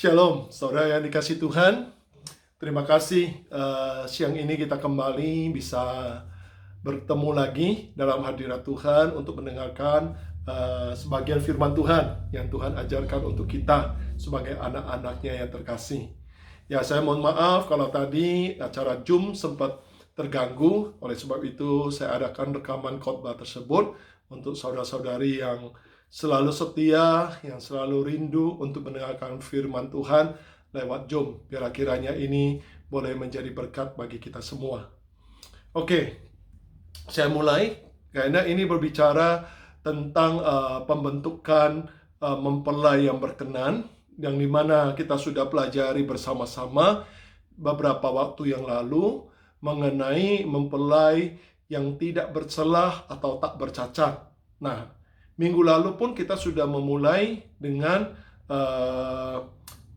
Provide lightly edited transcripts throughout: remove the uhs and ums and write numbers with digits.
Shalom, saudara yang dikasih Tuhan. Terima kasih siang ini kita kembali bisa bertemu lagi dalam hadirat Tuhan untuk mendengarkan sebagian firman Tuhan yang Tuhan ajarkan untuk kita sebagai anak-anaknya yang terkasih. Ya, saya mohon maaf kalau tadi acara Zoom sempat terganggu. Oleh sebab itu saya adakan rekaman khotbah tersebut untuk saudara-saudari yang selalu setia, yang selalu rindu untuk mendengarkan firman Tuhan lewat Zoom. Biar kiranya ini boleh menjadi berkat bagi kita semua. Oke, saya mulai karena ini berbicara tentang pembentukan mempelai yang berkenan, yang dimana kita sudah pelajari bersama-sama beberapa waktu yang lalu mengenai mempelai yang tidak bercelah atau tak bercacat. Nah, minggu lalu pun kita sudah memulai dengan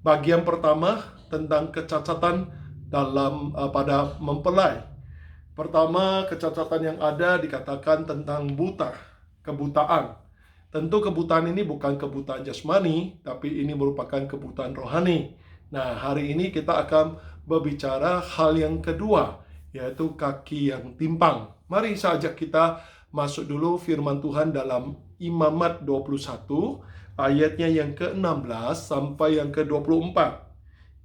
bagian pertama tentang kecacatan dalam pada mempelai. Pertama, kecacatan yang ada dikatakan tentang buta, kebutaan. Tentu kebutaan ini bukan kebutaan jasmani, tapi ini merupakan kebutaan rohani. Nah, hari ini kita akan berbicara hal yang kedua, yaitu kaki yang timpang. Mari saja kita masuk dulu firman Tuhan dalam Imamat 21, ayatnya yang ke-16 sampai yang ke-24.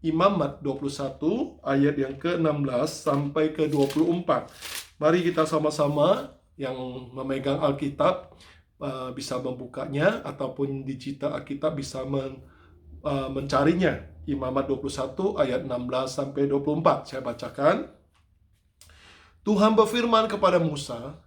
Imamat 21 ayat yang ke-16 sampai ke-24. Mari kita sama-sama yang memegang Alkitab bisa membukanya ataupun digital Alkitab bisa mencarinya. Imamat 21 ayat 16 sampai 24. Saya bacakan. Tuhan berfirman kepada Musa,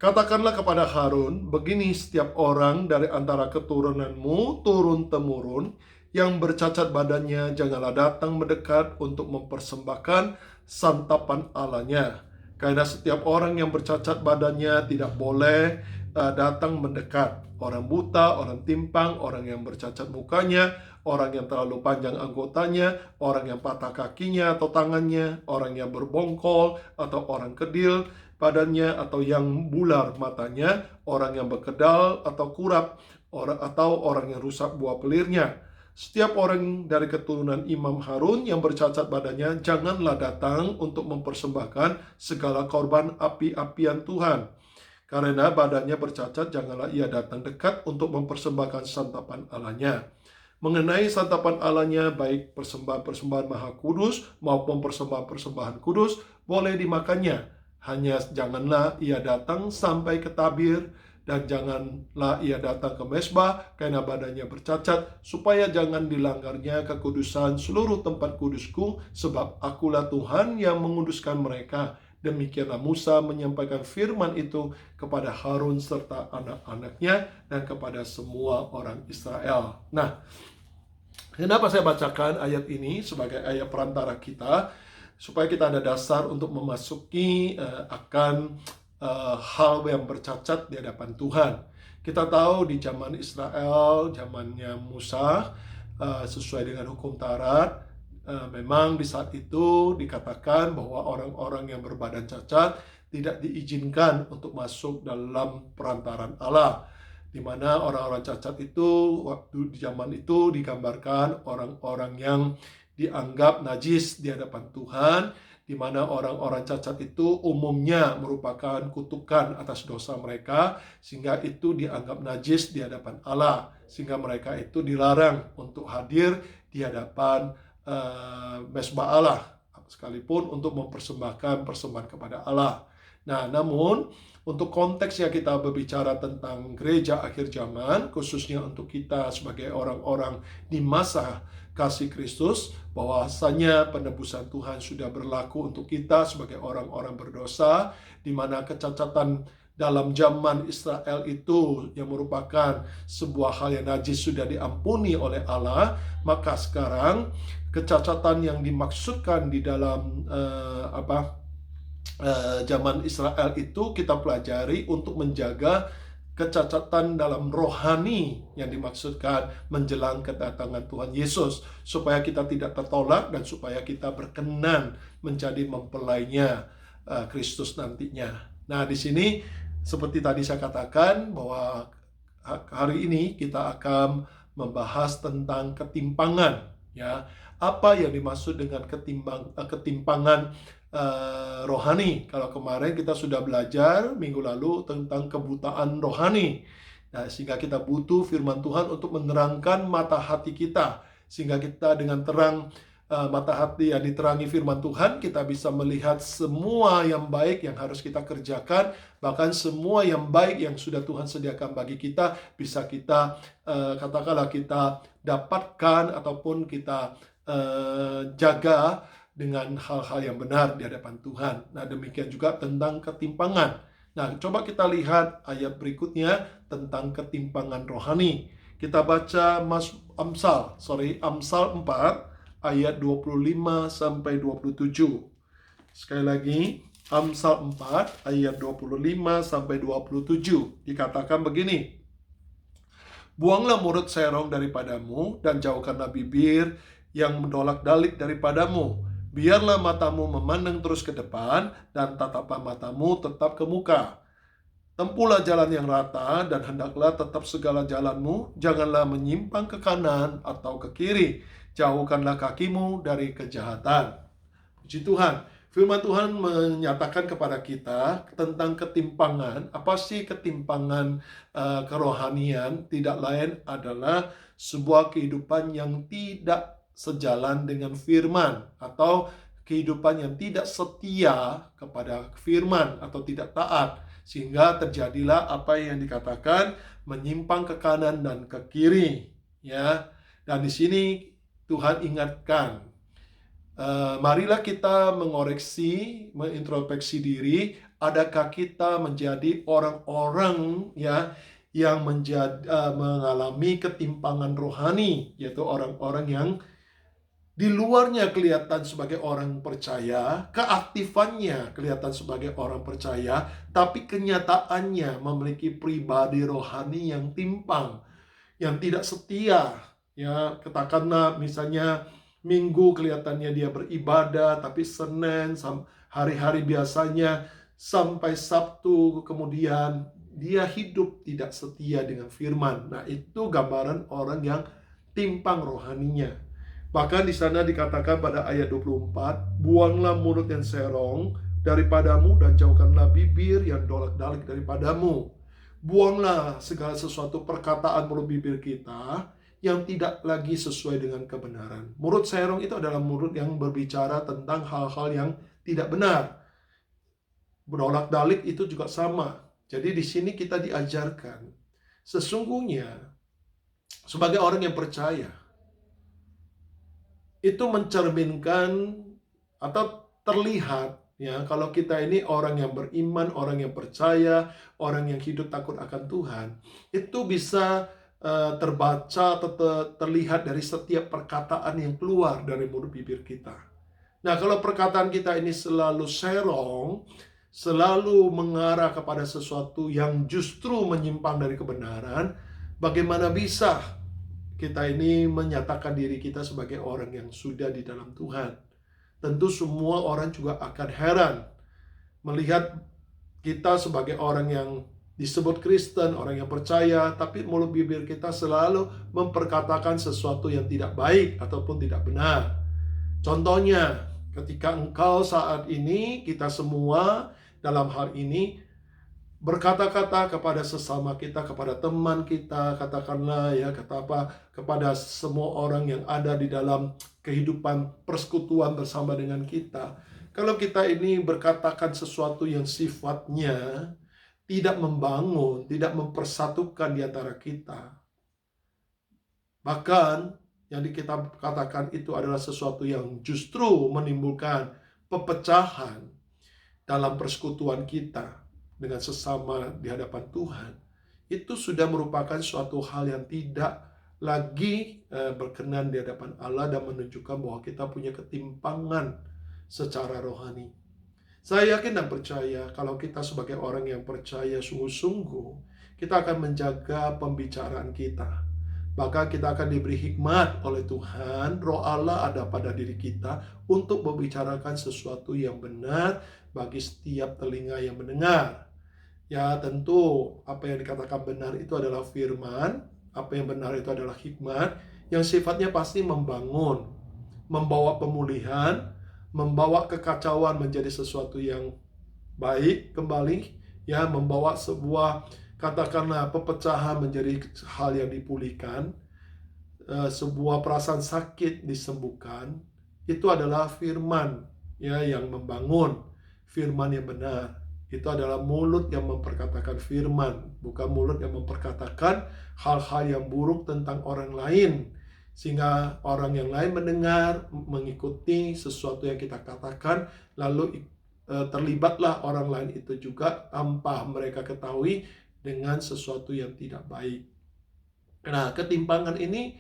"Katakanlah kepada Harun, begini setiap orang dari antara keturunanmu turun-temurun yang bercacat badannya janganlah datang mendekat untuk mempersembahkan santapan Allahnya. Karena setiap orang yang bercacat badannya tidak boleh datang mendekat. Orang buta, orang timpang, orang yang bercacat mukanya, orang yang terlalu panjang anggotanya, orang yang patah kakinya atau tangannya, orang yang berbongkol atau orang kedil badannya atau yang bular matanya, orang yang berkedal atau kurap, atau orang yang rusak buah pelirnya. Setiap orang dari keturunan Imam Harun yang bercacat badannya janganlah datang untuk mempersembahkan segala korban api-apian Tuhan. Karena badannya bercacat, janganlah ia datang dekat untuk mempersembahkan santapan Allahnya. Mengenai santapan Allahnya, baik persembahan-persembahan maha kudus maupun persembahan-persembahan kudus, boleh dimakannya. Hanya janganlah ia datang sampai ke tabir, dan janganlah ia datang ke mezbah karena badannya bercacat, supaya jangan dilanggarnya kekudusan seluruh tempat kudusku, sebab akulah Tuhan yang menguduskan mereka. Demikianlah Musa menyampaikan firman itu kepada Harun serta anak-anaknya dan kepada semua orang Israel." Nah, kenapa saya bacakan ayat ini sebagai ayat perantara kita? Supaya kita ada dasar untuk memasuki akan hal yang bercacat di hadapan Tuhan. Kita tahu di zaman Israel, zamannya Musa, sesuai dengan hukum Taurat, memang di saat itu dikatakan bahwa orang-orang yang berbadan cacat tidak diizinkan untuk masuk dalam perantaran Allah, di mana orang-orang cacat itu waktu di zaman itu digambarkan orang-orang yang dianggap najis di hadapan Tuhan, di mana orang-orang cacat itu umumnya merupakan kutukan atas dosa mereka, sehingga itu dianggap najis di hadapan Allah, sehingga mereka itu dilarang untuk hadir di hadapan mezbah Allah, sekalipun untuk mempersembahkan persembahan kepada Allah. Nah, namun untuk konteks yang kita berbicara tentang gereja akhir zaman, khususnya untuk kita sebagai orang-orang di masa kasih Kristus, bahwasanya penebusan Tuhan sudah berlaku untuk kita sebagai orang-orang berdosa, di mana kecacatan dalam zaman Israel itu yang merupakan sebuah hal yang najis sudah diampuni oleh Allah. Maka sekarang kecacatan yang dimaksudkan di dalam zaman Israel itu kita pelajari untuk menjaga kecacatan dalam rohani yang dimaksudkan menjelang kedatangan Tuhan Yesus, supaya kita tidak tertolak dan supaya kita berkenan menjadi mempelainya Kristus nantinya. Nah, di sini seperti tadi saya katakan bahwa hari ini kita akan membahas tentang ketimpangan Ya, apa yang dimaksud dengan ketimpangan rohani? Kalau kemarin kita sudah belajar minggu lalu tentang kebutaan rohani. Nah, sehingga kita butuh firman Tuhan untuk menerangkan mata hati kita, sehingga kita dengan terang mata hati yang diterangi firman Tuhan, kita bisa melihat semua yang baik yang harus kita kerjakan, bahkan semua yang baik yang sudah Tuhan sediakan bagi kita, bisa kita katakanlah kita dapatkan ataupun kita jaga dengan hal-hal yang benar di hadapan Tuhan. Nah, demikian juga tentang ketimpangan. Nah, coba kita lihat ayat berikutnya tentang ketimpangan rohani. Kita baca Amsal 4 ayat 25 sampai 27. Sekali lagi, Amsal 4 ayat 25 sampai 27 dikatakan begini. Buanglah mulut serong daripadamu dan jauhkanlah bibir yang mendolak-dalik daripadamu. Biarlah matamu memandang terus ke depan dan tatapan matamu tetap ke muka. Tempuhlah jalan yang rata dan hendaklah tetap segala jalanmu. Janganlah menyimpang ke kanan atau ke kiri. Jauhkanlah kakimu dari kejahatan. Puji Tuhan. Firman Tuhan menyatakan kepada kita tentang ketimpangan. Apa sih ketimpangan kerohanian? Tidak lain adalah sebuah kehidupan yang tidak sejalan dengan firman, atau kehidupan yang tidak setia kepada firman atau tidak taat, sehingga terjadilah apa yang dikatakan menyimpang ke kanan dan ke kiri, ya. Dan di sini Tuhan ingatkan, marilah kita mengoreksi, mengintrospeksi diri. Adakah kita menjadi orang-orang ya yang mengalami ketimpangan rohani, yaitu orang-orang yang di luarnya kelihatan sebagai orang percaya, keaktifannya kelihatan sebagai orang percaya, tapi kenyataannya memiliki pribadi rohani yang timpang, yang tidak setia. Ya, katakanlah misalnya Minggu kelihatannya dia beribadah, tapi Senin hari-hari biasanya sampai Sabtu kemudian dia hidup tidak setia dengan firman. Nah, itu gambaran orang yang timpang rohaninya. Bahkan di sana dikatakan pada ayat 24, buanglah mulut yang serong daripadamu dan jauhkanlah bibir yang dolak-dalik daripadamu. Buanglah segala sesuatu perkataan mulut bibir kita yang tidak lagi sesuai dengan kebenaran. Mulut serong itu adalah mulut yang berbicara tentang hal-hal yang tidak benar. Dolak-dalik itu juga sama. Jadi di sini kita diajarkan, sesungguhnya sebagai orang yang percaya, itu mencerminkan atau terlihat, ya, kalau kita ini orang yang beriman, orang yang percaya, orang yang hidup takut akan Tuhan, itu bisa terbaca atau terlihat dari setiap perkataan yang keluar dari mulut bibir kita. Nah, kalau perkataan kita ini selalu serong, selalu mengarah kepada sesuatu yang justru menyimpang dari kebenaran, bagaimana bisa kita ini menyatakan diri kita sebagai orang yang sudah di dalam Tuhan? Tentu semua orang juga akan heran melihat kita sebagai orang yang disebut Kristen, orang yang percaya, tapi mulut bibir kita selalu memperkatakan sesuatu yang tidak baik ataupun tidak benar. Contohnya, ketika engkau saat ini, kita semua dalam hal ini berkata-kata kepada sesama kita, kepada teman kita, katakanlah ya, kepada semua orang yang ada di dalam kehidupan persekutuan bersama dengan kita. Kalau kita ini berkatakan sesuatu yang sifatnya tidak membangun, tidak mempersatukan di antara kita, bahkan yang kita katakan itu adalah sesuatu yang justru menimbulkan pepecahan dalam persekutuan kita dengan sesama di hadapan Tuhan, itu sudah merupakan suatu hal yang tidak lagi berkenan di hadapan Allah dan menunjukkan bahwa kita punya ketimpangan secara rohani. Saya yakin dan percaya kalau kita sebagai orang yang percaya sungguh-sungguh, kita akan menjaga pembicaraan kita. Maka kita akan diberi hikmat oleh Tuhan, Roh Allah ada pada diri kita untuk membicarakan sesuatu yang benar bagi setiap telinga yang mendengar. Ya, tentu apa yang dikatakan benar itu adalah firman, apa yang benar itu adalah hikmat yang sifatnya pasti membangun, membawa pemulihan, membawa kekacauan menjadi sesuatu yang baik kembali, ya, membawa sebuah katakanlah pepecahan menjadi hal yang dipulihkan, sebuah perasaan sakit disembuhkan. Itu adalah firman, ya, yang membangun, firman yang benar. Itu adalah mulut yang memperkatakan firman, bukan mulut yang memperkatakan hal-hal yang buruk tentang orang lain, sehingga orang yang lain mendengar, mengikuti sesuatu yang kita katakan, lalu terlibatlah orang lain itu juga tanpa mereka ketahui dengan sesuatu yang tidak baik. Nah, ketimpangan ini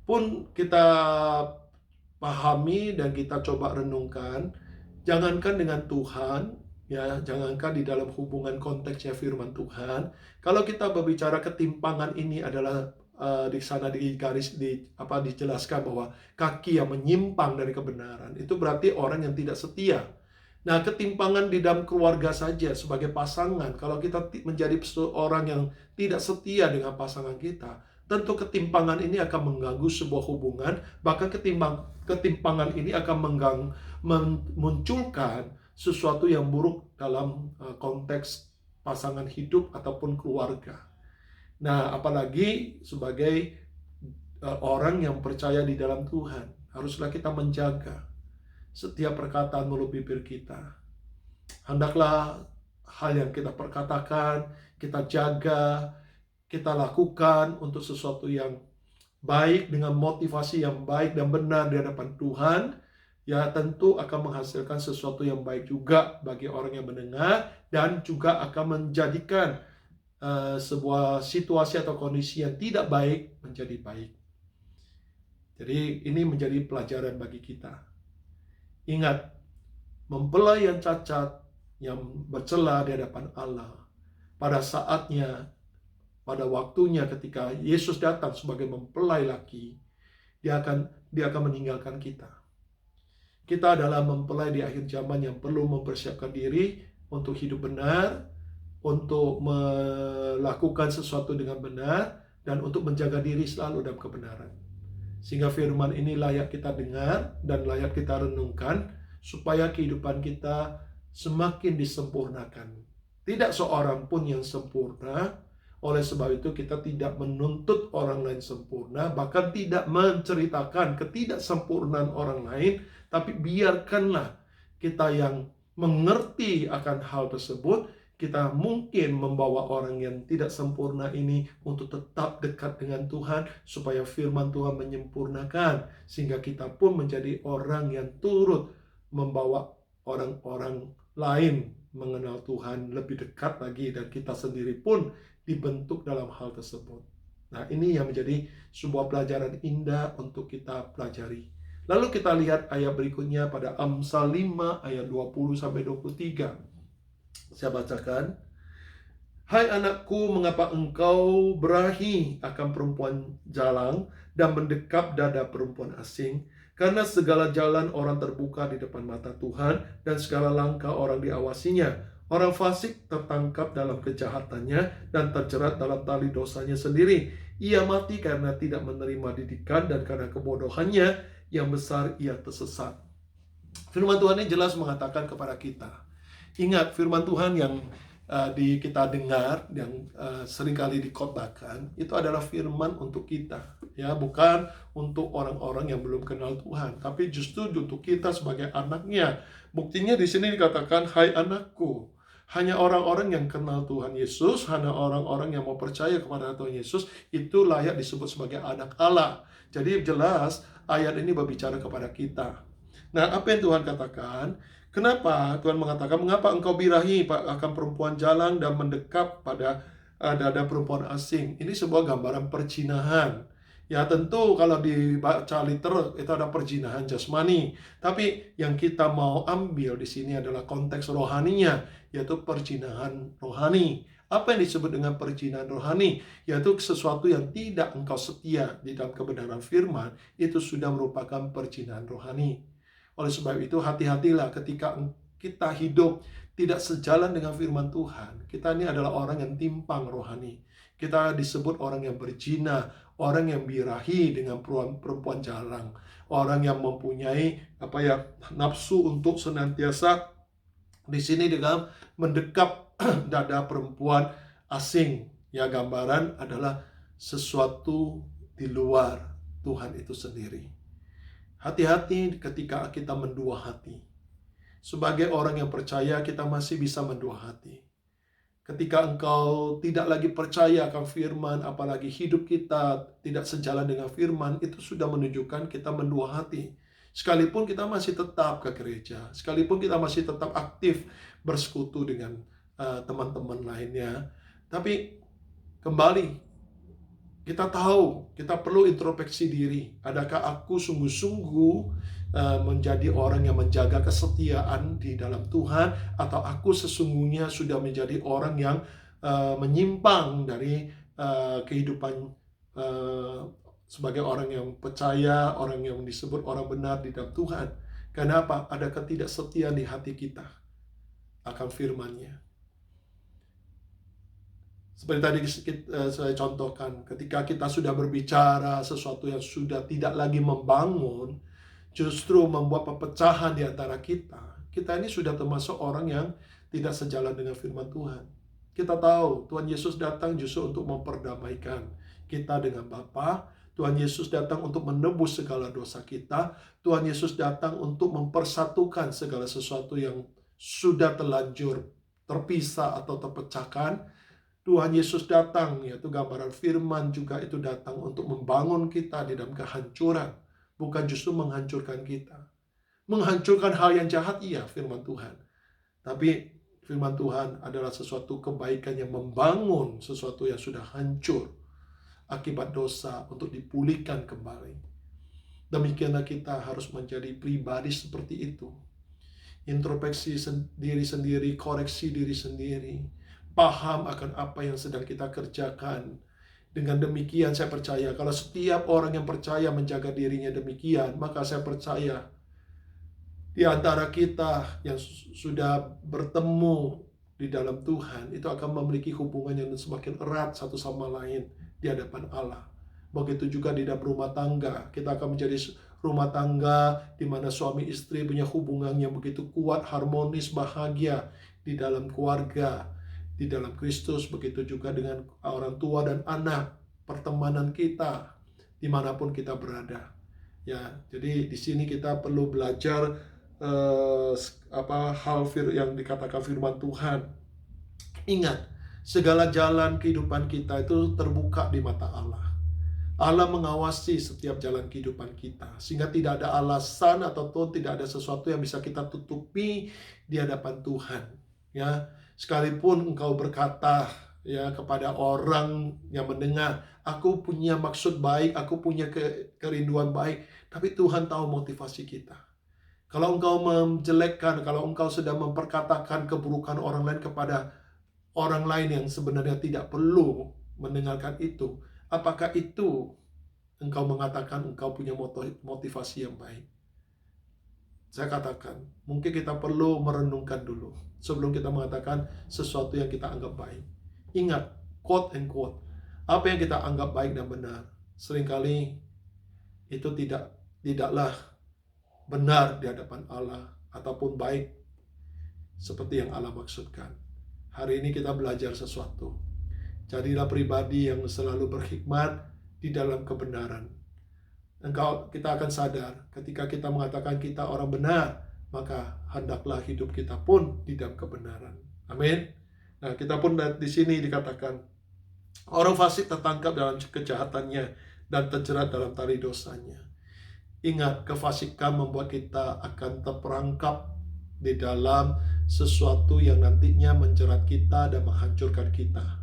pun kita pahami dan kita coba renungkan. Jangankan dengan Tuhan, ya, jangankan di dalam hubungan konteksnya firman Tuhan. Kalau kita berbicara ketimpangan ini adalah di sana dijelaskan bahwa kaki yang menyimpang dari kebenaran, itu berarti orang yang tidak setia. Nah, ketimpangan di dalam keluarga saja sebagai pasangan, kalau kita menjadi orang yang tidak setia dengan pasangan kita, tentu ketimpangan ini akan mengganggu sebuah hubungan. Bahkan ketimpangan ini akan memunculkan sesuatu yang buruk dalam konteks pasangan hidup ataupun keluarga. Nah, apalagi sebagai orang yang percaya di dalam Tuhan, haruslah kita menjaga setiap perkataan mulut bibir kita. Hendaklah hal yang kita perkatakan, kita jaga, kita lakukan untuk sesuatu yang baik, dengan motivasi yang baik dan benar di hadapan Tuhan, ya, tentu akan menghasilkan sesuatu yang baik juga bagi orang yang mendengar, dan juga akan menjadikan sebuah situasi atau kondisi yang tidak baik menjadi baik. Jadi ini menjadi pelajaran bagi kita. Ingat, mempelai yang cacat, yang bercela di hadapan Allah, pada saatnya, pada waktunya ketika Yesus datang sebagai mempelai laki, dia akan meninggalkan kita. Kita adalah mempelai di akhir zaman yang perlu mempersiapkan diri untuk hidup benar, untuk melakukan sesuatu dengan benar, dan untuk menjaga diri selalu dalam kebenaran. Sehingga firman ini layak kita dengar dan layak kita renungkan, supaya kehidupan kita semakin disempurnakan. Tidak seorang pun yang sempurna. Oleh sebab itu kita tidak menuntut orang lain sempurna, bahkan tidak menceritakan ketidaksempurnaan orang lain, tapi biarkanlah kita yang mengerti akan hal tersebut, kita mungkin membawa orang yang tidak sempurna ini untuk tetap dekat dengan Tuhan, supaya firman Tuhan menyempurnakan, sehingga kita pun menjadi orang yang turut membawa orang-orang lain mengenal Tuhan lebih dekat lagi, dan kita sendiri pun dibentuk dalam hal tersebut. Nah, ini yang menjadi sebuah pelajaran indah untuk kita pelajari. Lalu kita lihat ayat berikutnya pada Amsal 5 ayat 20-23. Saya bacakan. Hai anakku, mengapa engkau berahi akan perempuan jalang dan mendekap dada perempuan asing? Karena segala jalan orang terbuka di depan mata Tuhan, dan segala langkah orang diawasinya. Orang fasik tertangkap dalam kejahatannya dan terjerat dalam tali dosanya sendiri. Ia mati karena tidak menerima didikan, dan karena kebodohannya yang besar ia tersesat. Firman Tuhan ini jelas mengatakan kepada kita. Ingat, firman Tuhan yang kita dengar, yang seringkali dikhotbahkan, itu adalah firman untuk kita, ya, bukan untuk orang-orang yang belum kenal Tuhan, tapi justru untuk kita sebagai anaknya. Buktinya di sini dikatakan, hai anakku. Hanya orang-orang yang kenal Tuhan Yesus, hanya orang-orang yang mau percaya kepada Tuhan Yesus, itu layak disebut sebagai anak Allah. Jadi jelas ayat ini berbicara kepada kita. Nah, apa yang Tuhan katakan? Kenapa Tuhan mengatakan, mengapa engkau birahi akan perempuan jalang dan mendekap pada dada perempuan asing? Ini sebuah gambaran perzinahan. Ya, tentu kalau dibaca literal itu ada perzinahan jasmani, tapi yang kita mau ambil di sini adalah konteks rohaninya, yaitu perzinahan rohani. Apa yang disebut dengan perzinahan rohani? Yaitu sesuatu yang tidak engkau setia di dalam kebenaran firman, itu sudah merupakan perzinahan rohani. Oleh sebab itu, hati-hatilah ketika kita hidup tidak sejalan dengan firman Tuhan. Kita ini adalah orang yang timpang rohani. Kita disebut orang yang berzina, orang yang birahi dengan perempuan jarang, orang yang mempunyai nafsu untuk senantiasa di sini dengan mendekap dada perempuan asing. Ya, gambaran adalah sesuatu di luar Tuhan itu sendiri. Hati-hati ketika kita mendua hati. Sebagai orang yang percaya, kita masih bisa mendua hati. Ketika engkau tidak lagi percaya akan firman, apalagi hidup kita tidak sejalan dengan firman, itu sudah menunjukkan kita mendua hati. Sekalipun kita masih tetap ke gereja, sekalipun kita masih tetap aktif bersekutu dengan teman-teman lainnya, tapi kembali kita tahu, kita perlu introspeksi diri. Adakah aku sungguh-sungguh menjadi orang yang menjaga kesetiaan di dalam Tuhan, atau aku sesungguhnya sudah menjadi orang yang menyimpang dari kehidupan sebagai orang yang percaya, orang yang disebut orang benar di dalam Tuhan. Kenapa? Ada ketidaksetiaan di hati kita akan firman-Nya. Seperti tadi saya contohkan, ketika kita sudah berbicara sesuatu yang sudah tidak lagi membangun, justru membuat perpecahan di antara kita. Kita ini sudah termasuk orang yang tidak sejalan dengan firman Tuhan. Kita tahu Tuhan Yesus datang justru untuk memperdamaikan kita dengan Bapa. Tuhan Yesus datang untuk menebus segala dosa kita. Tuhan Yesus datang untuk mempersatukan segala sesuatu yang sudah terlanjur terpisah atau terpecahkan. Tuhan Yesus datang, yaitu gambaran firman juga itu datang untuk membangun kita di dalam kehancuran, bukan justru menghancurkan kita. Menghancurkan hal yang jahat, iya, firman Tuhan. Tapi firman Tuhan adalah sesuatu kebaikan yang membangun sesuatu yang sudah hancur akibat dosa untuk dipulihkan kembali. Demikianlah kita harus menjadi pribadi seperti itu. Introspeksi diri sendiri, koreksi diri sendiri, paham akan apa yang sedang kita kerjakan. Dengan demikian saya percaya kalau setiap orang yang percaya menjaga dirinya demikian, maka saya percaya di antara kita yang sudah bertemu di dalam Tuhan itu akan memiliki hubungan yang semakin erat satu sama lain di hadapan Allah. Begitu juga di dalam rumah tangga, kita akan menjadi rumah tangga di mana suami istri punya hubungan yang begitu kuat, harmonis, bahagia di dalam keluarga, di dalam Kristus. Begitu juga dengan orang tua dan anak, pertemanan kita dimanapun kita berada. Ya, jadi di sini kita perlu belajar hal yang dikatakan firman Tuhan. Ingat, segala jalan kehidupan kita itu terbuka di mata Allah. Allah mengawasi setiap jalan kehidupan kita, sehingga tidak ada alasan ataupun tidak ada sesuatu yang bisa kita tutupi di hadapan Tuhan. Ya, sekalipun engkau berkata ya kepada orang yang mendengar, aku punya maksud baik, aku punya kerinduan baik, tapi Tuhan tahu motivasi kita. Kalau engkau menjelekkan, kalau engkau sedang memperkatakan keburukan orang lain kepada orang lain yang sebenarnya tidak perlu mendengarkan itu, apakah itu engkau mengatakan engkau punya motivasi yang baik? Saya katakan, mungkin kita perlu merenungkan dulu sebelum kita mengatakan sesuatu yang kita anggap baik. Ingat, quote and quote, apa yang kita anggap baik dan benar, seringkali itu tidaklah benar di hadapan Allah ataupun baik seperti yang Allah maksudkan. Hari ini kita belajar sesuatu. Jadilah pribadi yang selalu berhikmat di dalam kebenaran. Kita akan sadar ketika kita mengatakan kita orang benar, maka hendaklah hidup kita pun di dalam kebenaran. Amin. Nah, kita pun di sini dikatakan orang fasik tertangkap dalam kejahatannya dan terjerat dalam tali dosanya. Ingat, kefasikan membuat kita akan terperangkap di dalam sesuatu yang nantinya menjerat kita dan menghancurkan kita.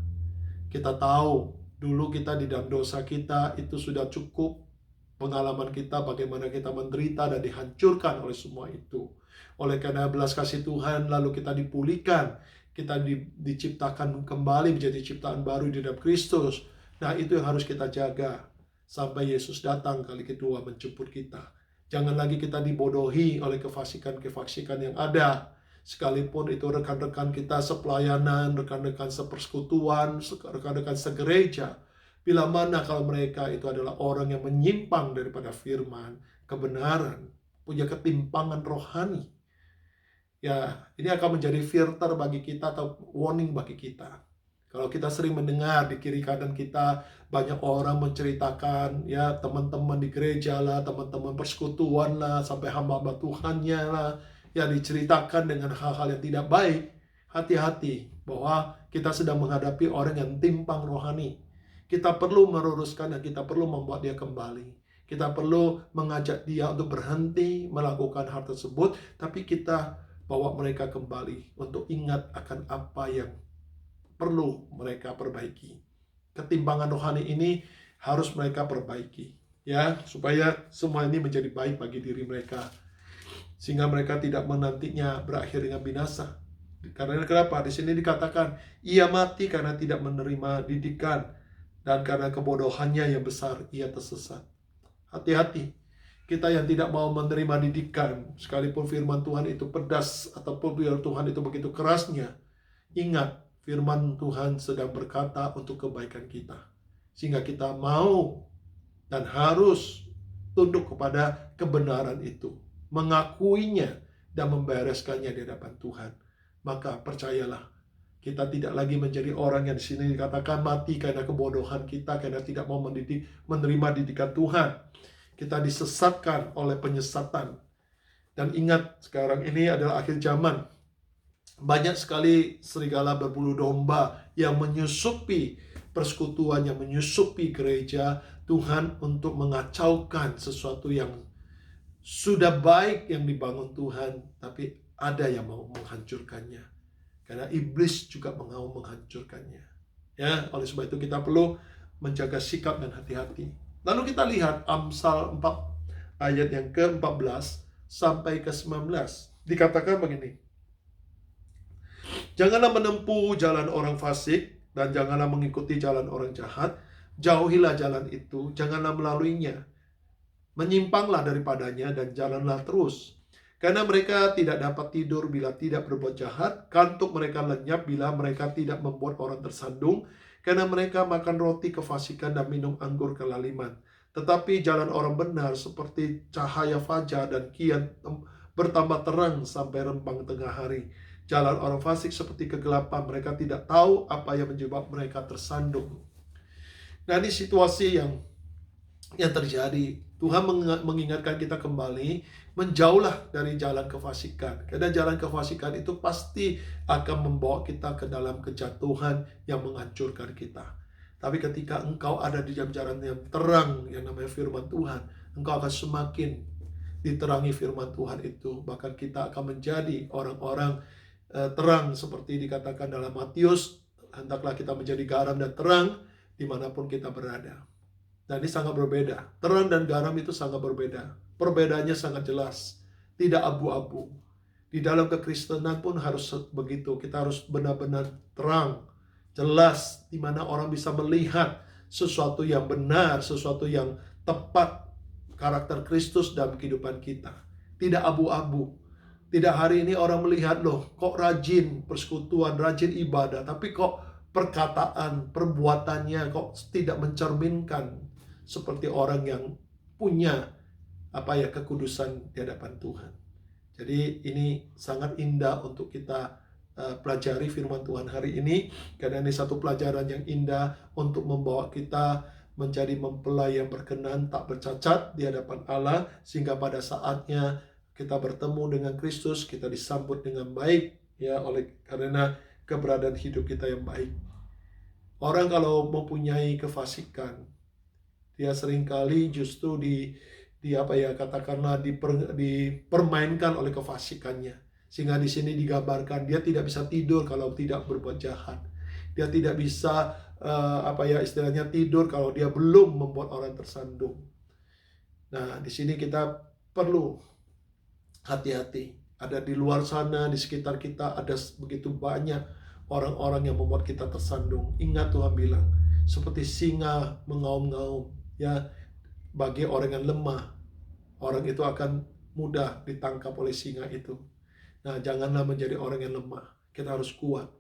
Kita tahu, dulu kita di dalam dosa kita itu sudah cukup pengalaman kita bagaimana kita menderita dan dihancurkan oleh semua itu. Oleh karena belas kasih Tuhan, lalu kita dipulihkan, kita diciptakan kembali menjadi ciptaan baru di dalam Kristus. Nah, itu yang harus kita jaga sampai Yesus datang kali kedua menjemput kita. Jangan lagi kita dibodohi oleh kefasikan-kefasikan yang ada, sekalipun itu rekan-rekan kita sepelayanan, rekan-rekan sepersekutuan, rekan-rekan segereja. Bila mana kalau mereka itu adalah orang yang menyimpang daripada firman, kebenaran, punya ketimpangan rohani, ya ini akan menjadi filter bagi kita atau warning bagi kita. Kalau kita sering mendengar di kiri kanan kita banyak orang menceritakan, ya teman-teman di gereja lah, teman-teman persekutuan lah, sampai hamba-hamba Tuhannya lah, ya diceritakan dengan hal-hal yang tidak baik, hati-hati bahwa kita sedang menghadapi orang yang timpang rohani. Kita perlu meluruskan dan kita perlu membuat dia kembali. Kita perlu mengajak dia untuk berhenti melakukan hal tersebut, tapi kita bawa mereka kembali untuk ingat akan apa yang perlu mereka perbaiki. Ketimpangan rohani ini harus mereka perbaiki, ya, supaya semua ini menjadi baik bagi diri mereka, sehingga mereka tidak menantinya berakhir dengan binasa. Karena kenapa? Di sini dikatakan ia mati karena tidak menerima didikan, dan karena kebodohannya yang besar ia tersesat. Hati-hati, kita yang tidak mau menerima didikan, sekalipun firman Tuhan itu pedas ataupun firman Tuhan itu begitu kerasnya, ingat, firman Tuhan sedang berkata untuk kebaikan kita. Sehingga kita mau dan harus tunduk kepada kebenaran itu. Mengakuinya dan membereskannya di hadapan Tuhan. Maka percayalah, kita tidak lagi menjadi orang yang di sini dikatakan mati karena kebodohan kita, karena tidak mau menerima didikan Tuhan. Kita disesatkan oleh penyesatan. Dan ingat, sekarang ini adalah akhir zaman. Banyak sekali serigala berbulu domba yang menyusupi persekutuan, yang menyusupi gereja Tuhan untuk mengacaukan sesuatu yang sudah baik yang dibangun Tuhan, tapi ada yang mau menghancurkannya. Karena iblis juga mau menghancurkannya. Ya, oleh sebab itu kita perlu menjaga sikap dan hati-hati. Lalu kita lihat Amsal 4 ayat yang ke-14 sampai ke-19. Dikatakan begini. Janganlah menempuh jalan orang fasik dan janganlah mengikuti jalan orang jahat. Jauhilah jalan itu, janganlah melaluinya. Menyimpanglah daripadanya dan jalanlah terus. Karena mereka tidak dapat tidur bila tidak berbuat jahat, kantuk mereka lenyap bila mereka tidak membuat orang tersandung, karena mereka makan roti kefasikan dan minum anggur kelaliman. Tetapi jalan orang benar seperti cahaya fajar dan kian bertambah terang sampai rembang tengah hari. Jalan orang fasik seperti kegelapan, mereka tidak tahu apa yang menyebabkan mereka tersandung. Nah, ini situasi yang terjadi. Tuhan mengingatkan kita kembali, menjauhlah dari jalan kefasikan. Karena jalan kefasikan itu pasti akan membawa kita ke dalam kejatuhan yang menghancurkan kita. Tapi ketika engkau ada di jalan yang terang, yang namanya firman Tuhan, engkau akan semakin diterangi firman Tuhan itu. Bahkan kita akan menjadi orang-orang terang seperti dikatakan dalam Matius, hendaklah kita menjadi garam dan terang dimanapun kita berada. Dan ini sangat berbeda. Terang dan garam itu sangat berbeda. Perbedaannya sangat jelas. Tidak abu-abu. Di dalam kekristenan pun harus begitu. Kita harus benar-benar terang, jelas, di mana orang bisa melihat sesuatu yang benar, sesuatu yang tepat karakter Kristus dalam kehidupan kita. Tidak abu-abu. Tidak hari ini orang melihat, loh kok rajin persekutuan, rajin ibadah, tapi kok perkataan, perbuatannya kok tidak mencerminkan seperti orang yang punya kekudusan di hadapan Tuhan. Jadi ini sangat indah untuk kita pelajari firman Tuhan hari ini, karena ini satu pelajaran yang indah untuk membawa kita menjadi mempelai yang berkenan, tak bercacat di hadapan Allah, sehingga pada saatnya kita bertemu dengan Kristus, kita disambut dengan baik, ya, karena keberadaan hidup kita yang baik. Orang kalau mempunyai kefasikan, dia seringkali justru dipermainkan oleh kefasikannya. Sehingga di sini digambarkan dia tidak bisa tidur kalau tidak berbuat jahat. Dia tidak bisa istilahnya tidur kalau dia belum membuat orang tersandung. Nah, di sini kita perlu hati-hati. Ada di luar sana, di sekitar kita ada begitu banyak orang-orang yang membuat kita tersandung. Ingat Tuhan bilang, seperti singa mengaum-ngaum, ya, bagi orang yang lemah, orang itu akan mudah ditangkap oleh singa itu. Nah, janganlah menjadi orang yang lemah. Kita harus kuat.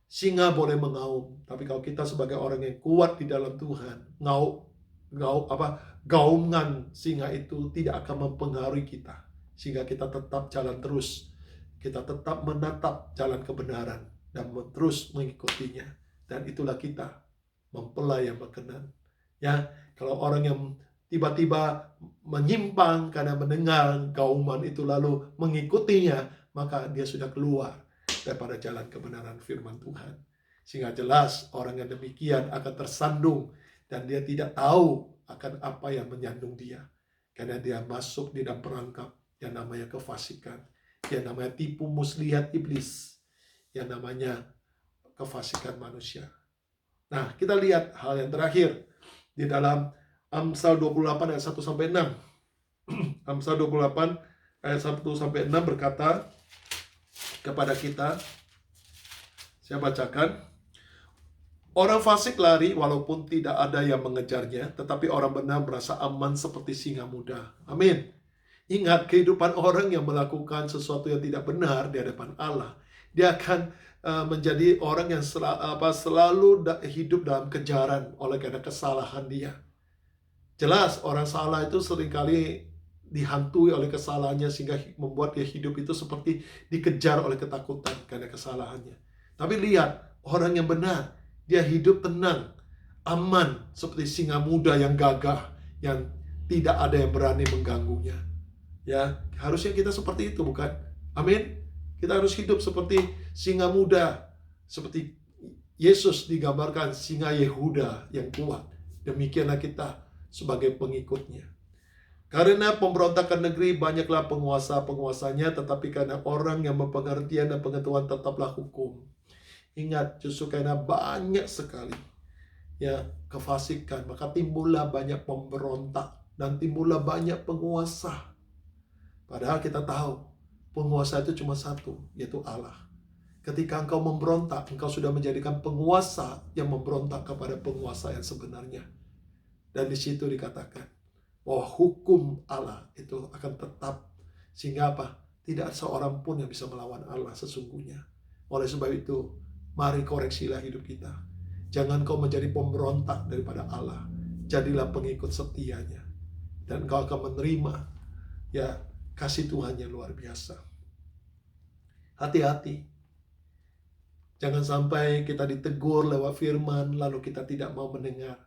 Singa boleh mengaum, tapi kalau kita sebagai orang yang kuat di dalam Tuhan, gaungan singa itu tidak akan mempengaruhi kita, sehingga kita tetap jalan terus. Kita tetap menatap jalan kebenaran dan terus mengikutinya. Dan itulah kita, mempelai yang berkenan. Ya, kalau orang yang tiba-tiba menyimpang karena mendengar gaungan itu lalu mengikutinya, maka dia sudah keluar daripada jalan kebenaran firman Tuhan. Sehingga jelas orang yang demikian akan tersandung dan dia tidak tahu akan apa yang menyandung dia. Karena dia masuk di dalam perangkap yang namanya kefasikan, yang namanya tipu muslihat iblis, yang namanya kefasikan manusia. Nah, kita lihat hal yang terakhir di dalam Amsal 28 ayat 1 sampai 6. Amsal 28 ayat 1 sampai 6 berkata kepada kita, saya bacakan, orang fasik lari walaupun tidak ada yang mengejarnya, tetapi orang benar merasa aman seperti singa muda. Amin. Ingat, kehidupan orang yang melakukan sesuatu yang tidak benar di hadapan Allah, dia akan menjadi orang yang selalu hidup dalam kejaran oleh karena kesalahan dia. Jelas orang salah itu seringkali dihantui oleh kesalahannya sehingga membuat dia hidup itu seperti dikejar oleh ketakutan karena kesalahannya. Tapi lihat, orang yang benar, dia hidup tenang, aman seperti singa muda yang gagah, yang tidak ada yang berani mengganggunya. Ya, harusnya kita seperti itu, bukan? Amin. Kita harus hidup seperti singa muda, seperti Yesus digambarkan singa Yehuda yang kuat. Demikianlah kita sebagai pengikutnya. Karena pemberontakan negeri banyaklah penguasa-penguasanya, tetapi karena orang yang berpengertian dan pengetahuan tetaplah hukum. Ingat, justru karena banyak sekali ya kefasikan, maka timbullah banyak pemberontak dan timbullah banyak penguasa. Padahal kita tahu penguasa itu cuma satu, yaitu Allah. Ketika engkau memberontak, engkau sudah menjadikan penguasa yang memberontak kepada penguasa yang sebenarnya. Dan di situ dikatakan bahwa hukum Allah itu akan tetap. Sehingga apa? Tidak seorang pun yang bisa melawan Allah sesungguhnya. Oleh sebab itu, mari koreksilah hidup kita. Jangan kau menjadi pemberontak daripada Allah. Jadilah pengikut setianya. Dan kau akan menerima ya kasih Tuhan yang luar biasa. Hati-hati. Jangan sampai kita ditegur lewat firman, lalu kita tidak mau mendengar.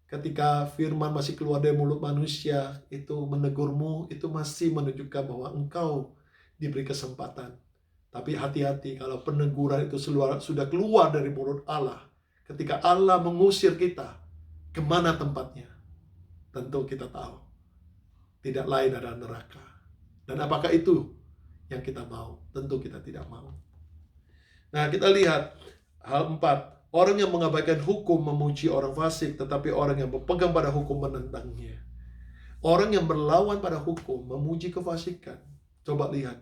Ketika firman masih keluar dari mulut manusia, itu menegurmu, itu masih menunjukkan bahwa engkau diberi kesempatan. Tapi hati-hati kalau peneguran itu sudah keluar dari mulut Allah. Ketika Allah mengusir kita, kemana tempatnya? Tentu kita tahu. Tidak lain adalah neraka. Dan apakah itu yang kita mau? Tentu kita tidak mau. Nah, kita lihat hal 4. Orang yang mengabaikan hukum memuji orang fasik, tetapi orang yang berpegang pada hukum menentangnya. Orang yang berlawan pada hukum memuji kefasikan. Coba lihat.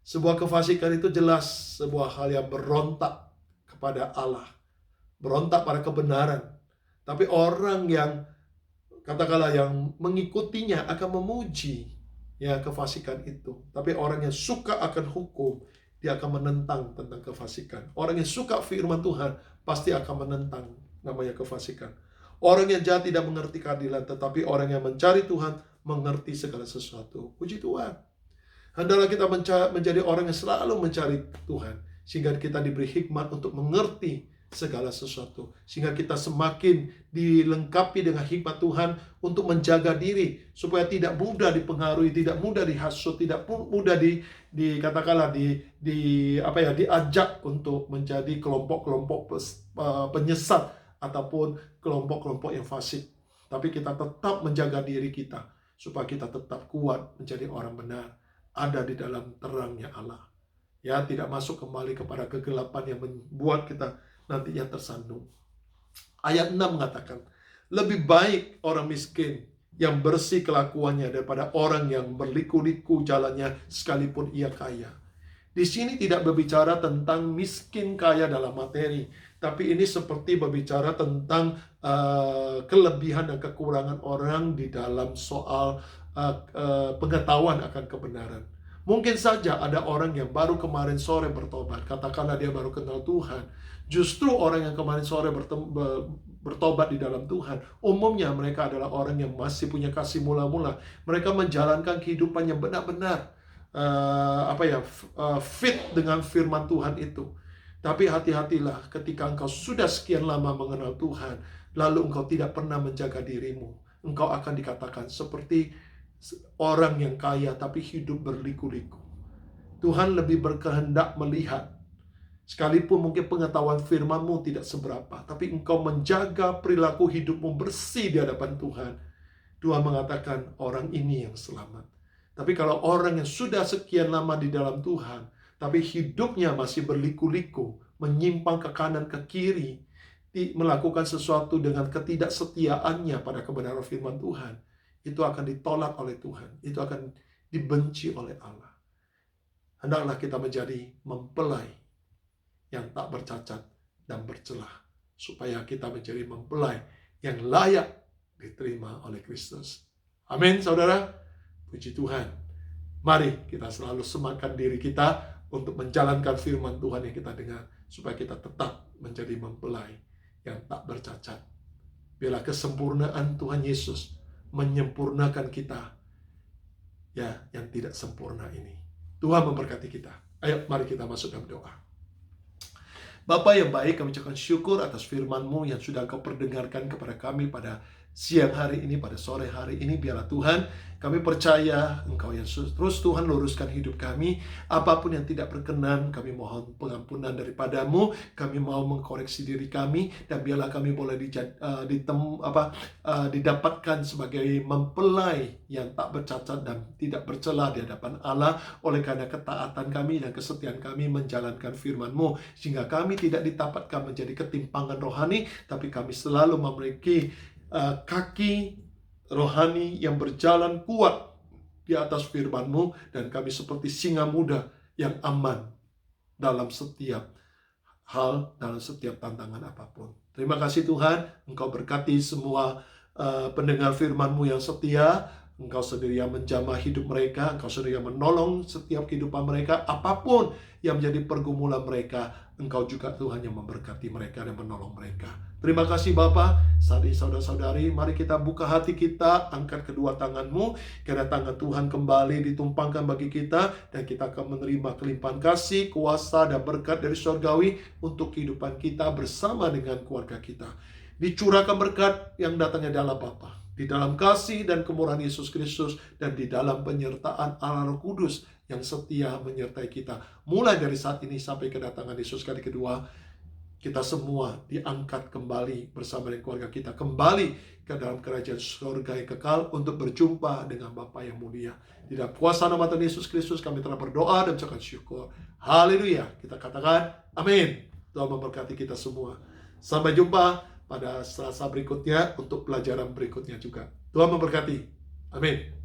Sebuah kefasikan itu jelas sebuah hal yang berontak kepada Allah. Berontak pada kebenaran. Tapi orang yang katakanlah yang mengikutinya akan memuji ya kefasikan itu. Tapi orang yang suka akan hukum, dia akan menentang tentang kefasikan. Orang yang suka firman Tuhan pasti akan menentang namanya kefasikan. Orang yang jahat tidak mengerti keadilan, tetapi orang yang mencari Tuhan mengerti segala sesuatu. Puji Tuhan. Hendaklah kita menjadi orang yang selalu mencari Tuhan, sehingga kita diberi hikmat untuk mengerti segala sesuatu, sehingga kita semakin dilengkapi dengan hikmat Tuhan untuk menjaga diri supaya tidak mudah dipengaruhi, tidak mudah dihasut, tidak mudah diajak untuk menjadi kelompok-kelompok penyesat ataupun kelompok-kelompok yang fasik. Tapi kita tetap menjaga diri kita supaya kita tetap kuat menjadi orang benar, ada di dalam terangnya Allah. Ya, tidak masuk kembali kepada kegelapan yang membuat kita nantinya tersandung. Ayat 6 mengatakan, lebih baik orang miskin yang bersih kelakuannya daripada orang yang berliku-liku jalannya sekalipun ia kaya. Di sini tidak berbicara tentang miskin kaya dalam materi, tapi ini seperti berbicara tentang kelebihan dan kekurangan orang di dalam soal pengetahuan akan kebenaran. Mungkin saja ada orang yang baru kemarin sore bertobat, katakanlah dia baru kenal Tuhan. Justru orang yang kemarin sore bertobat di dalam Tuhan, umumnya mereka adalah orang yang masih punya kasih mula-mula. Mereka menjalankan kehidupan yang benar-benar fit dengan firman Tuhan itu. Tapi hati-hatilah ketika engkau sudah sekian lama mengenal Tuhan, lalu engkau tidak pernah menjaga dirimu. Engkau akan dikatakan seperti orang yang kaya tapi hidup berliku-liku. Tuhan lebih berkehendak melihat, sekalipun mungkin pengetahuan firman-Mu tidak seberapa, tapi engkau menjaga perilaku hidupmu bersih di hadapan Tuhan. Tuhan mengatakan orang ini yang selamat. Tapi kalau orang yang sudah sekian lama di dalam Tuhan, tapi hidupnya masih berliku-liku, menyimpang ke kanan ke kiri, melakukan sesuatu dengan ketidaksetiaannya pada kebenaran firman Tuhan, itu akan ditolak oleh Tuhan, itu akan dibenci oleh Allah. Hendaklah kita menjadi mempelai yang tak bercacat dan bercelah, supaya kita menjadi mempelai yang layak diterima oleh Kristus. Amin, saudara. Puji Tuhan. Mari kita selalu sematkan diri kita untuk menjalankan firman Tuhan yang kita dengar, supaya kita tetap menjadi mempelai yang tak bercacat. Biarlah kesempurnaan Tuhan Yesus menyempurnakan kita, ya, yang tidak sempurna ini. Tuhan memberkati kita. Ayo, mari kita masuk dalam doa. Bapa yang baik, kami ucapkan syukur atas firman-Mu yang sudah Kau perdengarkan kepada kami pada siang hari ini, pada sore hari ini. Biarlah Tuhan, kami percaya Engkau yang terus Tuhan luruskan hidup kami. Apapun yang tidak berkenan, kami mohon pengampunan daripada-Mu. Kami mau mengkoreksi diri kami, dan biarlah kami boleh didapatkan sebagai mempelai yang tak bercacat dan tidak bercela di hadapan Allah, oleh karena ketaatan kami dan kesetiaan kami menjalankan firman-Mu, sehingga kami tidak didapatkan menjadi ketimpangan rohani, tapi kami selalu memiliki kaki rohani yang berjalan kuat di atas firman-Mu, dan kami seperti singa muda yang aman dalam setiap hal, dalam setiap tantangan apapun. Terima kasih Tuhan, Engkau berkati semua pendengar firman-Mu yang setia. Engkau sendiri yang menjamah hidup mereka, Engkau sendiri yang menolong setiap kehidupan mereka, apapun yang menjadi pergumulan mereka, Engkau juga Tuhan yang memberkati mereka dan menolong mereka. Terima kasih Bapa. Saat ini saudara-saudari, mari kita buka hati kita, angkat kedua tangan-Mu, karena tangan Tuhan kembali ditumpangkan bagi kita, dan kita akan menerima kelimpahan kasih, kuasa, dan berkat dari surgawi untuk kehidupan kita bersama dengan keluarga kita. Dicurahkan berkat yang datangnya dalam Bapa, di dalam kasih dan kemurahan Yesus Kristus, dan di dalam penyertaan Allah Roh Kudus yang setia menyertai kita. Mulai dari saat ini sampai kedatangan Yesus kali kedua, kita semua diangkat kembali bersama dengan keluarga kita, kembali ke dalam kerajaan surga yang kekal untuk berjumpa dengan Bapa yang mulia. Di dalam kuasa nama Tuhan Yesus Kristus kami telah berdoa dan mengucapkan syukur. Haleluya. Kita katakan amin. Tuhan memberkati kita semua. Sampai jumpa pada Selasa berikutnya untuk pelajaran berikutnya juga. Tuhan memberkati. Amin.